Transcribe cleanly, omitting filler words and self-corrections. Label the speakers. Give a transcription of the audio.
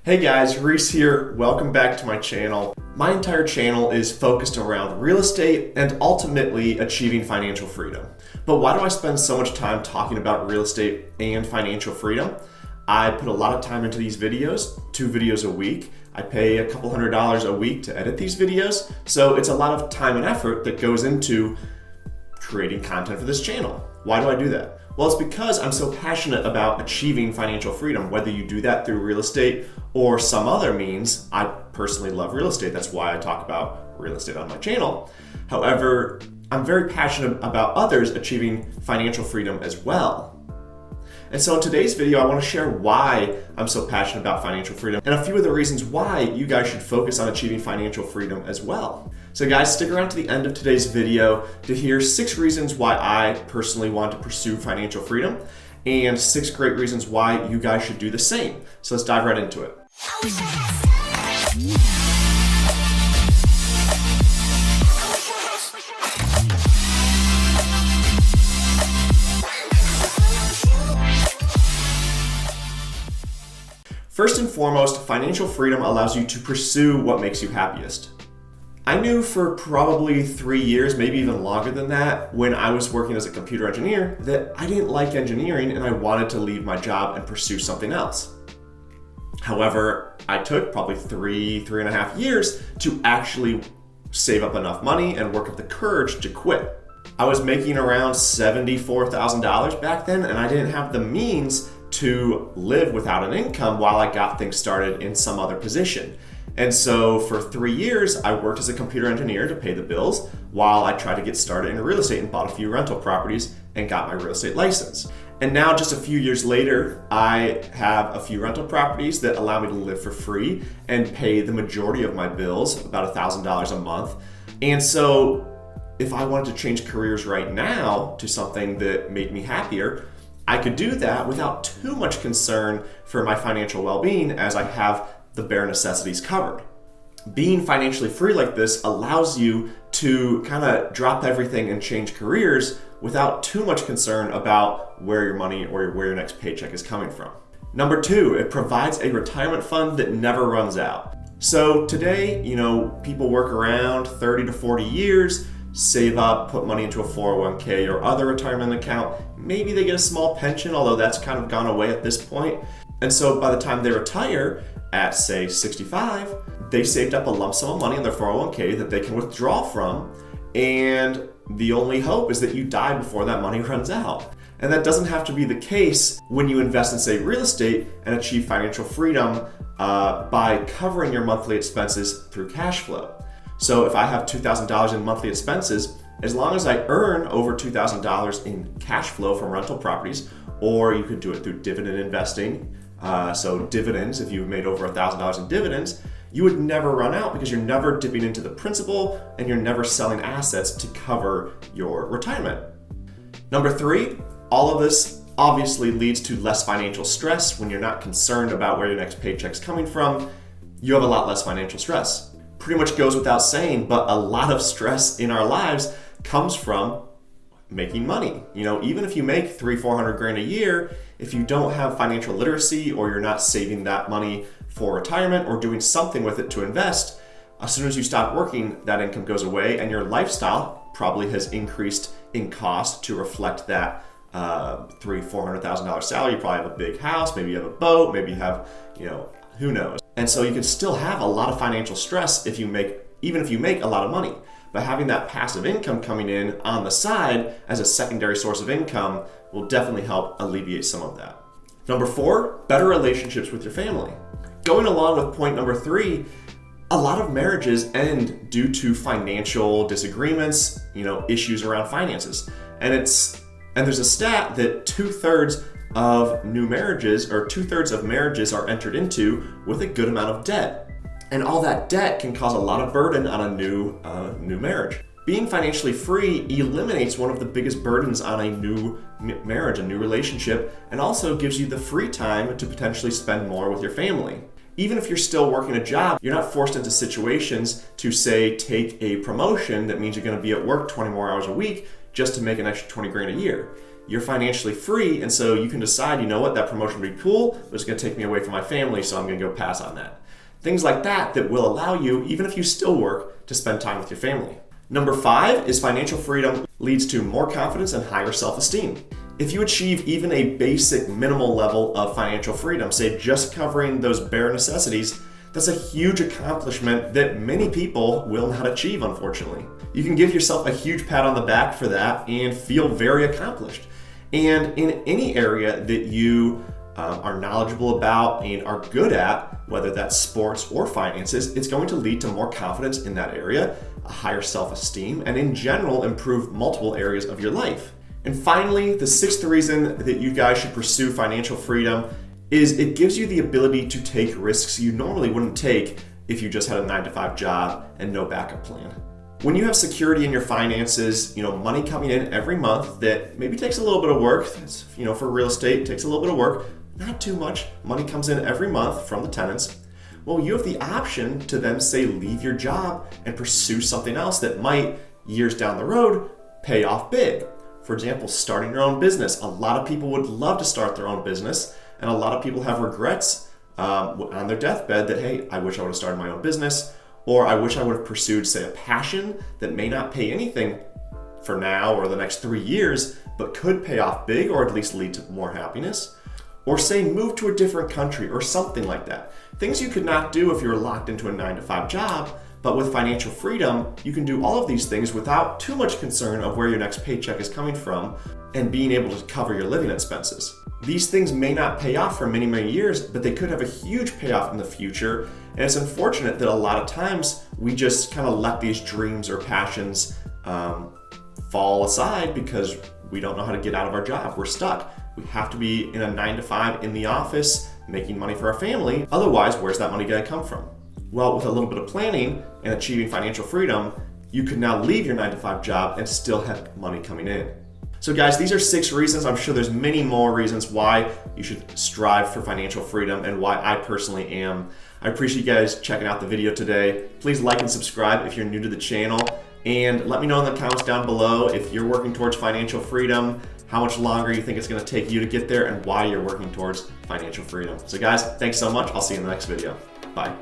Speaker 1: Hey guys, Reece here. Welcome back to my channel. My entire channel is focused around real estate and ultimately achieving financial freedom. But why do I spend so much time talking about real estate and financial freedom? I put a lot of time into these videos, 2 videos a week. I pay a couple $100s a week to edit these videos. So it's a lot of time and effort that goes into creating content for this channel. Why do I do that? Well, it's because I'm so passionate about achieving financial freedom, whether you do that through real estate or some other means. I personally love real estate. That's why I talk about real estate on my channel. However, I'm very passionate about others achieving financial freedom as well. And so in today's video, I want to share why I'm so passionate about financial freedom and a few of the reasons why you guys should focus on achieving financial freedom as well. So guys, stick around to the end of today's video to hear 6 reasons why I personally want to pursue financial freedom and 6 great reasons why you guys should do the same. So let's dive right into it. First and foremost, financial freedom allows you to pursue what makes you happiest. I knew for probably 3 years, maybe even longer than that, when I was working as a computer engineer, that I didn't like engineering and I wanted to leave my job and pursue something else. However, I took probably 3.5 years to actually save up enough money and work up the courage to quit. I was making around $74,000 back then, and I didn't have the means to live without an income while I got things started in some other position. And so for 3 years, I worked as a computer engineer to pay the bills while I tried to get started in real estate and bought a few rental properties and got my real estate license. And now just a few years later, I have a few rental properties that allow me to live for free and pay the majority of my bills, about $1,000 a month. And so if I wanted to change careers right now to something that made me happier, I could do that without too much concern for my financial well-being, as I have the bare necessities covered. Being financially free like this allows you to kind of drop everything and change careers without too much concern about where your money or where your next paycheck is coming from. Number 2, it provides a retirement fund that never runs out. So today, people work around 30 to 40 years, save up, put money into a 401k or other retirement account. Maybe they get a small pension, although that's kind of gone away at this point. And so by the time they retire at, say, 65, they saved up a lump sum of money in their 401k that they can withdraw from. And the only hope is that you die before that money runs out. And that doesn't have to be the case when you invest in, say, real estate and achieve financial freedom by covering your monthly expenses through cash flow. So if I have $2,000 in monthly expenses, as long as I earn over $2,000 in cash flow from rental properties, or you could do it through dividend investing. So dividends, if you've made over $1,000 in dividends, you would never run out because you're never dipping into the principal and you're never selling assets to cover your retirement. Number 3, all of this obviously leads to less financial stress. When you're not concerned about where your next paycheck's coming from, you have a lot less financial stress. Pretty much goes without saying, but a lot of stress in our lives comes from making money. Even if you make $300-400 grand a year, if you don't have financial literacy or you're not saving that money for retirement or doing something with it to invest, as soon as you stop working, that income goes away and your lifestyle probably has increased in cost to reflect that $300,000-400,000 salary. You probably have a big house, maybe you have a boat, maybe you have, who knows. And so you can still have a lot of financial stress even if you make a lot of money. But having that passive income coming in on the side as a secondary source of income will definitely help alleviate some of that. Number 4, better relationships with your family. Going along with point number 3, a lot of marriages end due to financial disagreements, issues around finances. And there's a stat that 2/3 of new marriages, or 2/3 of marriages, are entered into with a good amount of debt. And all that debt can cause a lot of burden on a new marriage. Being financially free eliminates one of the biggest burdens on a new marriage, a new relationship, and also gives you the free time to potentially spend more with your family. Even if you're still working a job, you're not forced into situations to, say, take a promotion that means you're going to be at work 20 more hours a week just to make an extra 20 grand a year. you're financially free, and so you can decide, you know what, that promotion would be cool, but it's going to take me away from my family, so I'm going to go pass on that. Things like that will allow you, even if you still work, to spend time with your family. Number 5 is financial freedom leads to more confidence and higher self-esteem. If you achieve even a basic minimal level of financial freedom, say just covering those bare necessities, that's a huge accomplishment that many people will not achieve, unfortunately. You can give yourself a huge pat on the back for that and feel very accomplished. And in any area that you are knowledgeable about and are good at, whether that's sports or finances, it's going to lead to more confidence in that area, a higher self-esteem, and in general, improve multiple areas of your life. And finally, the 6th reason that you guys should pursue financial freedom is it gives you the ability to take risks you normally wouldn't take if you just had a 9-to-5 job and no backup plan. When you have security in your finances, money coming in every month that maybe takes a little bit of work, for real estate, takes a little bit of work, not too much, money comes in every month from the tenants. Well, you have the option to then say leave your job and pursue something else that might, years down the road, pay off big. For example, starting your own business. A lot of people would love to start their own business, and a lot of people have regrets on their deathbed that, hey, I wish I would have started my own business, or I wish I would have pursued, say, a passion that may not pay anything for now or the next 3 years, but could pay off big or at least lead to more happiness. Or say move to a different country or something like that. Things you could not do if you were locked into a 9-to-5 job, but with financial freedom, you can do all of these things without too much concern of where your next paycheck is coming from and being able to cover your living expenses. These things may not pay off for many, many years, but they could have a huge payoff in the future. And it's unfortunate that a lot of times we just kind of let these dreams or passions fall aside because we don't know how to get out of our job. We're stuck. We have to be in a 9-to-5 in the office, making money for our family. Otherwise, where's that money going to come from? Well, with a little bit of planning and achieving financial freedom, you can now leave your 9-to-5 job and still have money coming in. So guys, these are 6 reasons. I'm sure there's many more reasons why you should strive for financial freedom and why I personally am. I appreciate you guys checking out the video today. Please like and subscribe if you're new to the channel. And let me know in the comments down below if you're working towards financial freedom, how much longer you think it's going to take you to get there, and why you're working towards financial freedom. So guys, thanks so much. I'll see you in the next video. Bye.